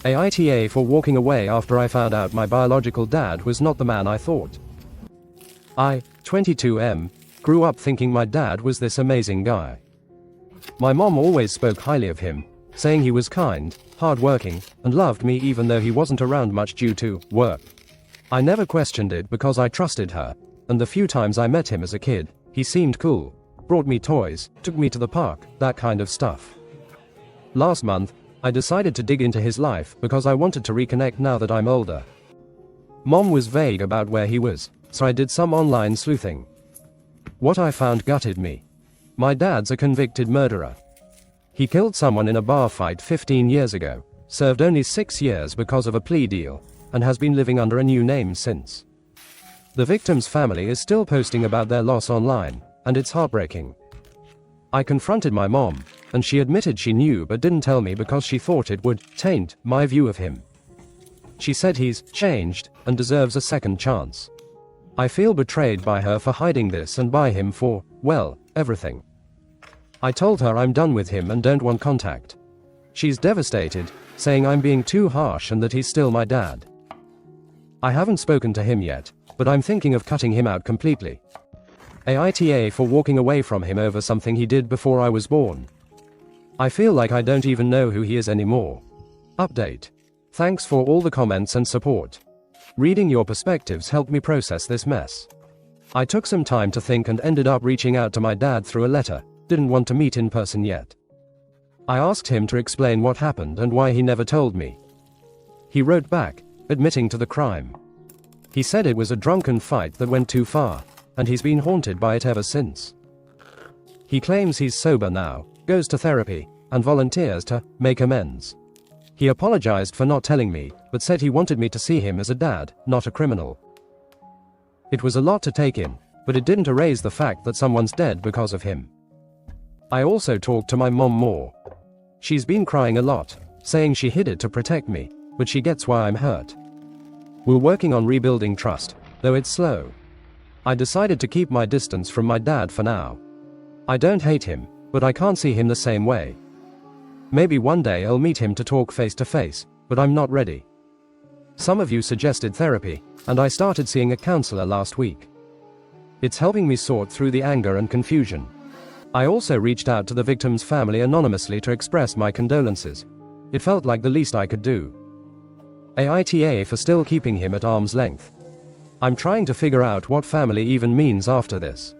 AITA for walking away after I found out my biological dad was not the man I thought. I, 22M, grew up thinking my dad was this amazing guy. My mom always spoke highly of him, saying he was kind, hardworking, and loved me even though he wasn't around much due to work. I never questioned it because I trusted her, and the few times I met him as a kid, he seemed cool, brought me toys, took me to the park, that kind of stuff. Last month, I decided to dig into his life because I wanted to reconnect now that I'm older. Mom was vague about where he was, so I did some online sleuthing. What I found gutted me. My dad's a convicted murderer. He killed someone in a bar fight 15 years ago, served only 6 years because of a plea deal, and has been living under a new name since. The victim's family is still posting about their loss online, and it's heartbreaking. I confronted my mom, and she admitted she knew but didn't tell me because she thought it would taint my view of him. She said he's changed and deserves a second chance. I feel betrayed by her for hiding this and by him for, well, everything. I told her I'm done with him and don't want contact. She's devastated, saying I'm being too harsh and that he's still my dad. I haven't spoken to him yet, but I'm thinking of cutting him out completely. AITA for walking away from him over something he did before I was born. I feel like I don't even know who he is anymore. Update. Thanks for all the comments and support. Reading your perspectives helped me process this mess. I took some time to think and ended up reaching out to my dad through a letter, didn't want to meet in person yet. I asked him to explain what happened and why he never told me. He wrote back, admitting to the crime. He said it was a drunken fight that went too far, and he's been haunted by it ever since. He claims he's sober now, goes to therapy, and volunteers to make amends. He apologized for not telling me, but said he wanted me to see him as a dad, not a criminal. It was a lot to take in, but it didn't erase the fact that someone's dead because of him. I also talked to my mom more. She's been crying a lot, saying she hid it to protect me, but she gets why I'm hurt. We're working on rebuilding trust, though it's slow. I decided to keep my distance from my dad for now. I don't hate him, but I can't see him the same way. Maybe one day I'll meet him to talk face to face, but I'm not ready. Some of you suggested therapy, and I started seeing a counselor last week. It's helping me sort through the anger and confusion. I also reached out to the victim's family anonymously to express my condolences. It felt like the least I could do. AITA for still keeping him at arm's length. I'm trying to figure out what family even means after this.